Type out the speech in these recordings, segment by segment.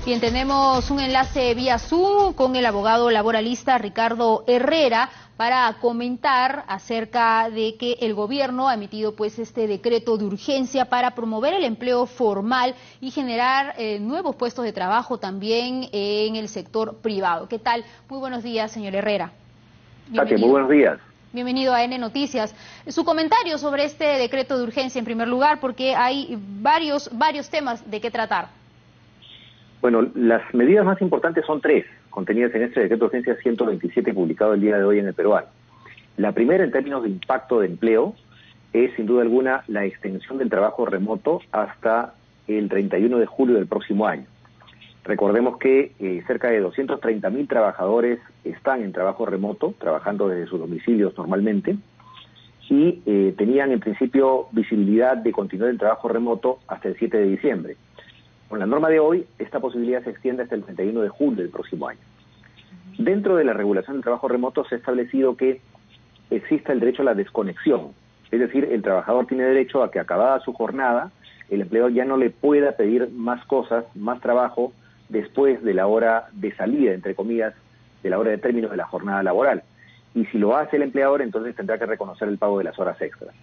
Bien, tenemos un enlace vía Zoom con el abogado laboralista Ricardo Herrera para comentar acerca de que el gobierno ha emitido pues este decreto de urgencia para promover el empleo formal y generar nuevos puestos de trabajo también en el sector privado. ¿Qué tal? Muy buenos días, señor Herrera. Bienvenido. Muy buenos días. Bienvenido a N Noticias. Su comentario sobre este decreto de urgencia en primer lugar, porque hay varios temas de qué tratar. Bueno, las medidas más importantes son tres, contenidas en este decreto de urgencia 127 publicado el día de hoy en el Peruano. La primera, en términos de impacto de empleo, es sin duda alguna la extensión del trabajo remoto hasta el 31 de julio del próximo año. Recordemos que cerca de 230.000 trabajadores están en trabajo remoto, trabajando desde sus domicilios normalmente, y tenían en principio visibilidad de continuar el trabajo remoto hasta el 7 de diciembre. Con la norma de hoy, esta posibilidad se extiende hasta el 31 de julio del próximo año. Dentro de la regulación del trabajo remoto se ha establecido que exista el derecho a la desconexión, es decir, el trabajador tiene derecho a que acabada su jornada, el empleador ya no le pueda pedir más cosas, más trabajo, después de la hora de salida, entre comillas, de la hora de término de la jornada laboral. Y si lo hace el empleador, entonces tendrá que reconocer el pago de las horas extras.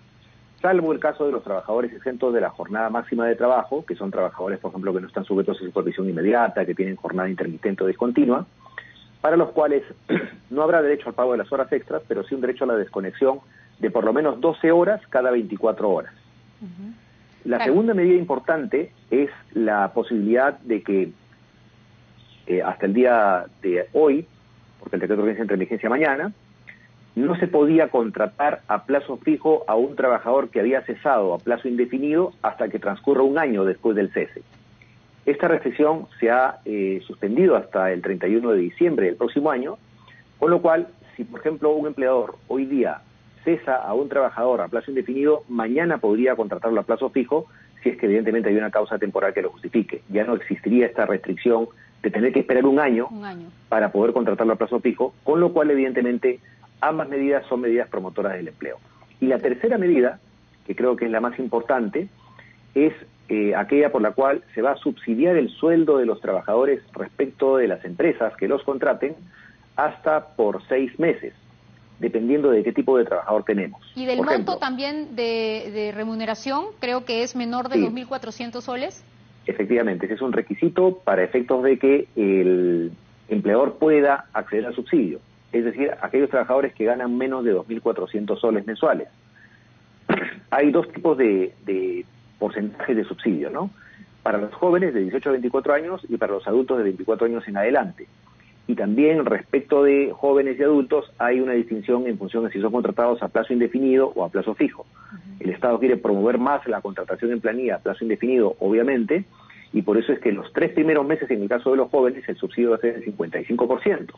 Salvo el caso de los trabajadores exentos de la jornada máxima de trabajo, que son trabajadores, por ejemplo, que no están sujetos a supervisión inmediata, que tienen jornada intermitente o discontinua, para los cuales no habrá derecho al pago de las horas extras, pero sí un derecho a la desconexión de por lo menos 12 horas cada 24 horas. La segunda medida importante es la posibilidad de que hasta el día de hoy, porque el decreto de urgencia entra en vigencia mañana, no se podía contratar a plazo fijo a un trabajador que había cesado a plazo indefinido hasta que transcurra un año después del cese. Esta restricción se ha suspendido hasta el 31 de diciembre del próximo año, con lo cual, si por ejemplo un empleador hoy día cesa a un trabajador a plazo indefinido, mañana podría contratarlo a plazo fijo, si es que evidentemente hay una causa temporal que lo justifique. Ya no existiría esta restricción de tener que esperar un año para poder contratarlo a plazo fijo, con lo cual evidentemente ambas medidas son medidas promotoras del empleo. Y la tercera medida, que creo que es la más importante, es aquella por la cual se va a subsidiar el sueldo de los trabajadores respecto de las empresas que los contraten hasta por 6 meses, dependiendo de qué tipo de trabajador tenemos. ¿Y del monto también de remuneración? Creo que es menor de 2.400 soles. Efectivamente, ese es un requisito para efectos de que el empleador pueda acceder al subsidio. Es decir, aquellos trabajadores que ganan menos de 2.400 soles mensuales. Hay dos tipos de porcentajes de subsidio, ¿no? Para los jóvenes de 18 a 24 años y para los adultos de 24 años en adelante. Y también respecto de jóvenes y adultos hay una distinción en función de si son contratados a plazo indefinido o a plazo fijo. El Estado quiere promover más la contratación en planilla a plazo indefinido, obviamente, y por eso es que los 3 primeros meses, en el caso de los jóvenes, el subsidio va a ser del 55%.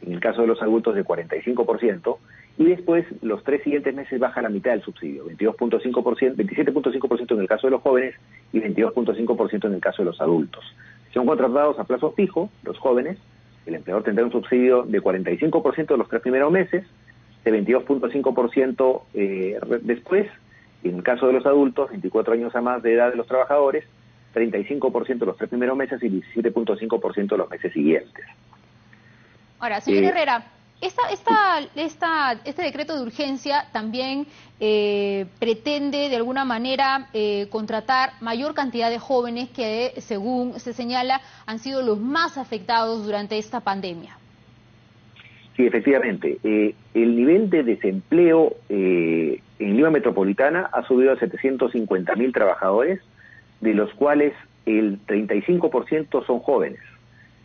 En el caso de los adultos de 45%, y después los 3 siguientes meses baja la mitad del subsidio, 22.5%, 27.5% en el caso de los jóvenes y 22.5% en el caso de los adultos. Si son contratados a plazo fijo, los jóvenes, el empleador tendrá un subsidio de 45% de los 3 primeros meses, de 22.5% después, y en el caso de los adultos, 24 años a más de edad de los trabajadores, 35% los 3 primeros meses y 17.5% los meses siguientes. Ahora, señor Herrera, este decreto de urgencia también pretende de alguna manera contratar mayor cantidad de jóvenes que, según se señala, han sido los más afectados durante esta pandemia. Sí, efectivamente. El nivel de desempleo en Lima Metropolitana ha subido a 750.000 trabajadores, de los cuales el 35% son jóvenes.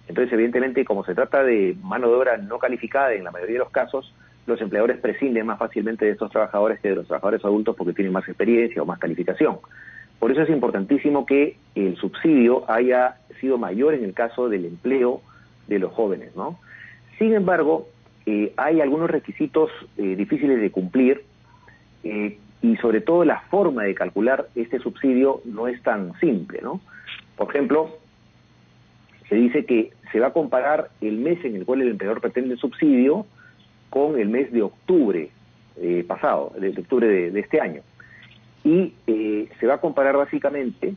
Entonces, evidentemente, como se trata de mano de obra no calificada en la mayoría de los casos, los empleadores prescinden más fácilmente de estos trabajadores que de los trabajadores adultos porque tienen más experiencia o más calificación. Por eso es importantísimo que el subsidio haya sido mayor en el caso del empleo de los jóvenes, ¿no? Sin embargo, hay algunos requisitos difíciles de cumplir y sobre todo la forma de calcular este subsidio no es tan simple, ¿no? Por ejemplo, se dice que se va a comparar el mes en el cual el empleador pretende el subsidio con el mes de octubre pasado, de octubre de este año. Y se va a comparar básicamente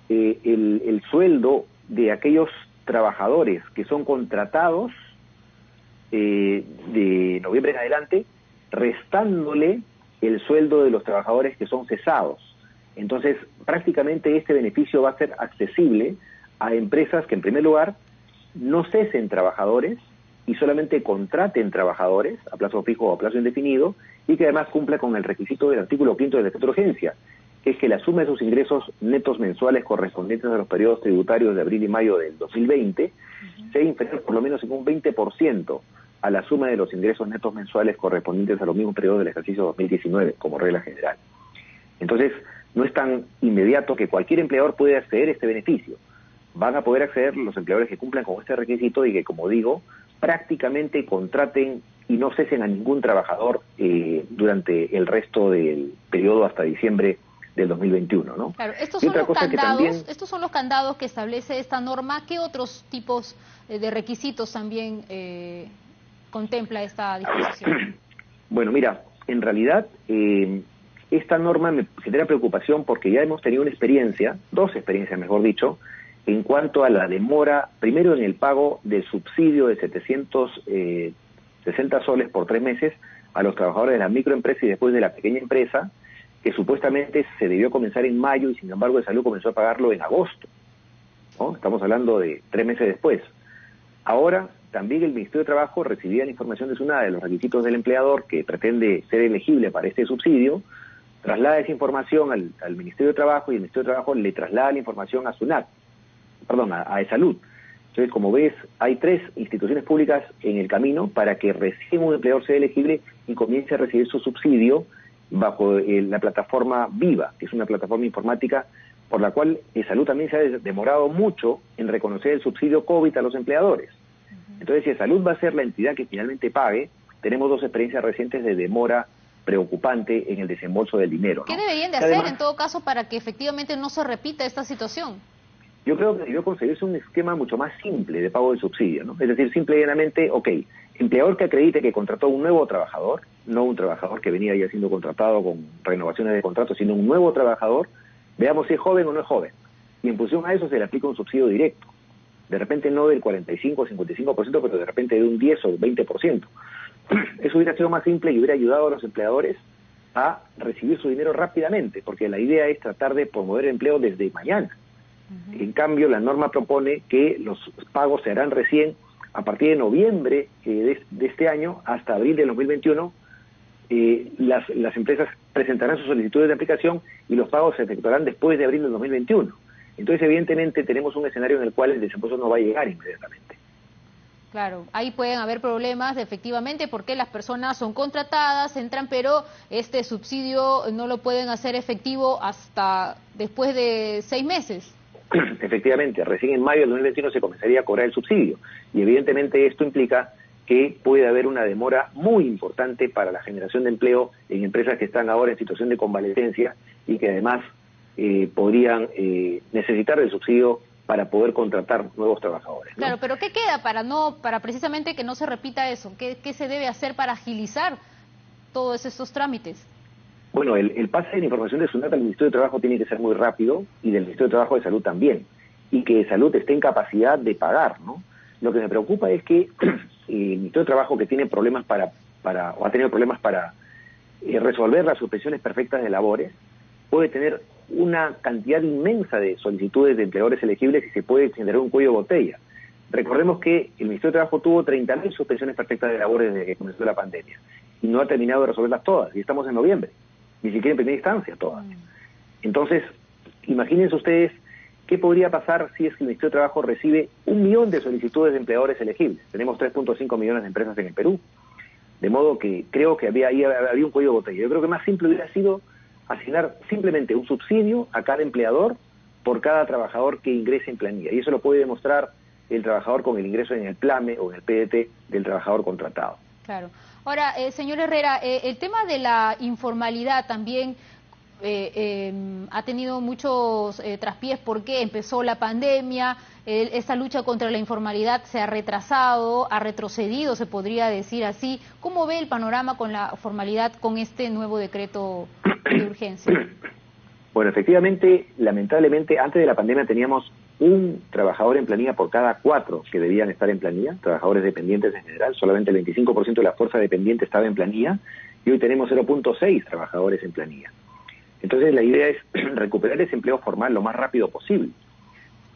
el sueldo de aquellos trabajadores que son contratados de noviembre en adelante, restándole el sueldo de los trabajadores que son cesados. Entonces, prácticamente este beneficio va a ser accesible a empresas que, en primer lugar, no cesen trabajadores y solamente contraten trabajadores a plazo fijo o a plazo indefinido, y que además cumpla con el requisito del artículo 5 del decreto de urgencia, que es que la suma de sus ingresos netos mensuales correspondientes a los periodos tributarios de abril y mayo del 2020 sea inferior por lo menos en un 20% a la suma de los ingresos netos mensuales correspondientes a los mismos periodos del ejercicio 2019, como regla general. Entonces, no es tan inmediato que cualquier empleador puede acceder a este beneficio. Van a poder acceder los empleadores que cumplan con este requisito y que, como digo, prácticamente contraten y no cesen a ningún trabajador durante el resto del periodo hasta diciembre del 2021, ¿no? Claro, estos son los candados que establece esta norma. ¿Qué otros tipos de requisitos también contempla esta disposición? Bueno, mira, en realidad esta norma me genera preocupación porque ya hemos tenido una experiencia, dos experiencias mejor dicho, en cuanto a la demora, primero en el pago del subsidio de 760 soles por 3 meses a los trabajadores de la microempresa y después de la pequeña empresa, que supuestamente se debió comenzar en mayo y sin embargo de Salud comenzó a pagarlo en agosto, ¿no? Estamos hablando de 3 meses después. Ahora también el Ministerio de Trabajo recibía la información de SUNAT de los requisitos del empleador que pretende ser elegible para este subsidio, traslada esa información al Ministerio de Trabajo y el Ministerio de Trabajo le traslada la información a SUNAT, a Salud. Entonces, como ves, hay 3 instituciones públicas en el camino para que recién un empleador sea elegible y comience a recibir su subsidio bajo la plataforma Viva, que es una plataforma informática por la cual Salud también se ha demorado mucho en reconocer el subsidio COVID a los empleadores. Entonces, si Salud va a ser la entidad que finalmente pague, tenemos 2 experiencias recientes de demora preocupante en el desembolso del dinero, ¿no? ¿Qué deberían de hacer en todo caso para que efectivamente no se repita esta situación? Yo creo que debió conseguirse un esquema mucho más simple de pago del subsidio, ¿no? Es decir, simple y llanamente, empleador que acredite que contrató un nuevo trabajador, no un trabajador que venía ya siendo contratado con renovaciones de contrato, sino un nuevo trabajador, veamos si es joven o no es joven. Y en función a eso se le aplica un subsidio directo. De repente no del 45 o 55%, pero de repente de un 10 o 20%. Eso hubiera sido más simple y hubiera ayudado a los empleadores a recibir su dinero rápidamente, porque la idea es tratar de promover el empleo desde mañana. En cambio, la norma propone que los pagos se harán recién a partir de noviembre de este año hasta abril del 2021. Las empresas presentarán sus solicitudes de aplicación y los pagos se efectuarán después de abril del 2021. Entonces, evidentemente, tenemos un escenario en el cual el desembolso no va a llegar inmediatamente. Claro, ahí pueden haber problemas efectivamente porque las personas son contratadas, entran, pero este subsidio no lo pueden hacer efectivo hasta después de 6 meses. Efectivamente, recién en mayo del 2021 se comenzaría a cobrar el subsidio y evidentemente esto implica que puede haber una demora muy importante para la generación de empleo en empresas que están ahora en situación de convalecencia y que además podrían necesitar el subsidio para poder contratar nuevos trabajadores, ¿no? Claro, pero ¿qué queda para precisamente que no se repita eso? ¿Qué se debe hacer para agilizar todos estos trámites? Bueno, el pase de la información de SUNAT al Ministerio de Trabajo tiene que ser muy rápido y del Ministerio de Trabajo de Salud también, y que Salud esté en capacidad de pagar, ¿no? Lo que me preocupa es que el Ministerio de Trabajo, que tiene problemas o ha tenido problemas para resolver las suspensiones perfectas de labores, puede tener una cantidad inmensa de solicitudes de empleadores elegibles y se puede generar un cuello de botella. Recordemos que el Ministerio de Trabajo tuvo 30.000 suspensiones perfectas de labores desde que comenzó la pandemia y no ha terminado de resolverlas todas, y estamos en noviembre. Ni siquiera en primera instancia todas. Entonces, imagínense ustedes qué podría pasar si es que el Ministerio de Trabajo recibe 1 millón de solicitudes de empleadores elegibles. Tenemos 3.5 millones de empresas en el Perú. De modo que creo que había un cuello de botella. Yo creo que más simple hubiera sido asignar simplemente un subsidio a cada empleador por cada trabajador que ingrese en planilla. Y eso lo puede demostrar el trabajador con el ingreso en el PLAME o en el PDT del trabajador contratado. Claro. Ahora, señor Herrera, el tema de la informalidad también ha tenido muchos traspiés porque empezó la pandemia, esta lucha contra la informalidad se ha retrasado, ha retrocedido, se podría decir así. ¿Cómo ve el panorama con la formalidad con este nuevo decreto de urgencia? Bueno, efectivamente, lamentablemente, antes de la pandemia teníamos un trabajador en planilla por cada 4 que debían estar en planilla, trabajadores dependientes en general. Solamente el 25% de la fuerza dependiente estaba en planilla y hoy tenemos 0.6 trabajadores en planilla. Entonces la idea es recuperar ese empleo formal lo más rápido posible,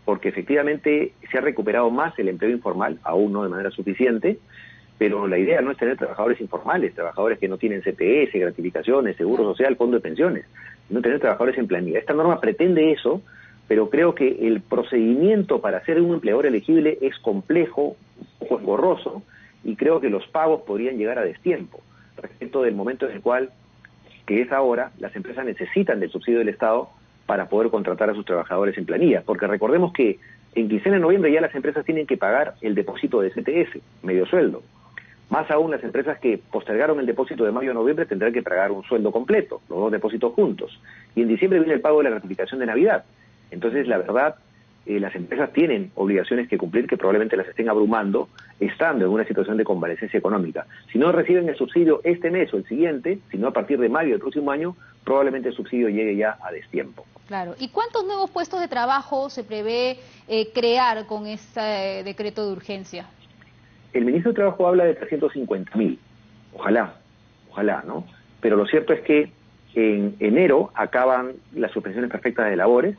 porque efectivamente se ha recuperado más el empleo informal, aún no de manera suficiente, pero la idea no es tener trabajadores informales, trabajadores que no tienen CPS, gratificaciones, seguro social, fondo de pensiones, sino tener trabajadores en planilla. Esta norma pretende eso, pero creo que el procedimiento para ser un empleador elegible es complejo, un poco engorroso, y creo que los pagos podrían llegar a destiempo, respecto del momento en el cual, que es ahora, las empresas necesitan del subsidio del Estado para poder contratar a sus trabajadores en planilla, porque recordemos que en quincena de noviembre ya las empresas tienen que pagar el depósito de CTS, medio sueldo. Más aún, las empresas que postergaron el depósito de mayo a noviembre tendrán que pagar un sueldo completo, los dos depósitos juntos. Y en diciembre viene el pago de la gratificación de Navidad. Entonces, la verdad, las empresas tienen obligaciones que cumplir que probablemente las estén abrumando, estando en una situación de convalecencia económica. Si no reciben el subsidio este mes o el siguiente, sino a partir de mayo del próximo año, probablemente el subsidio llegue ya a destiempo. Claro. ¿Y cuántos nuevos puestos de trabajo se prevé crear con este decreto de urgencia? El ministro de Trabajo habla de 350.000. Ojalá, ¿no? Pero lo cierto es que en enero acaban las suspensiones perfectas de labores,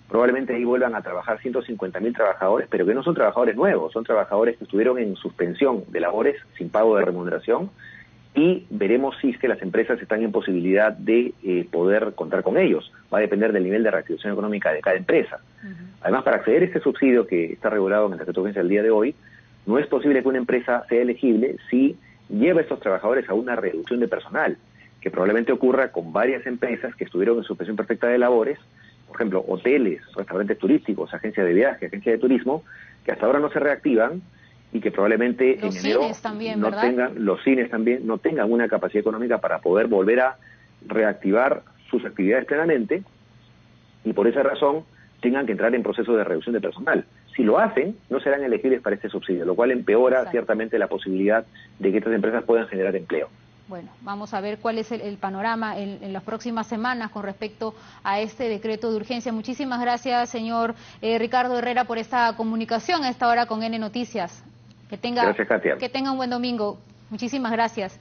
probablemente ahí vuelvan a trabajar 150.000 trabajadores, pero que no son trabajadores nuevos, son trabajadores que estuvieron en suspensión de labores sin pago de remuneración, y veremos si es que las empresas están en posibilidad de poder contar con ellos. Va a depender del nivel de reactivación económica de cada empresa. Además, para acceder a este subsidio que está regulado en el decreto de urgencia del día de hoy, no es posible que una empresa sea elegible si lleva a estos trabajadores a una reducción de personal, que probablemente ocurra con varias empresas que estuvieron en suspensión perfecta de labores, por ejemplo, hoteles, restaurantes turísticos, agencias de viaje, agencias de turismo, que hasta ahora no se reactivan y que probablemente en enero también, no tengan, los cines también no tengan una capacidad económica para poder volver a reactivar sus actividades plenamente, y por esa razón tengan que entrar en proceso de reducción de personal. Si lo hacen, no serán elegibles para este subsidio, lo cual empeora ciertamente la posibilidad de que estas empresas puedan generar empleo. Bueno, vamos a ver cuál es el panorama en las próximas semanas con respecto a este decreto de urgencia. Muchísimas gracias, señor Ricardo Herrera, por esta comunicación a esta hora con N Noticias. Gracias, Katia. Que tenga un buen domingo. Muchísimas gracias.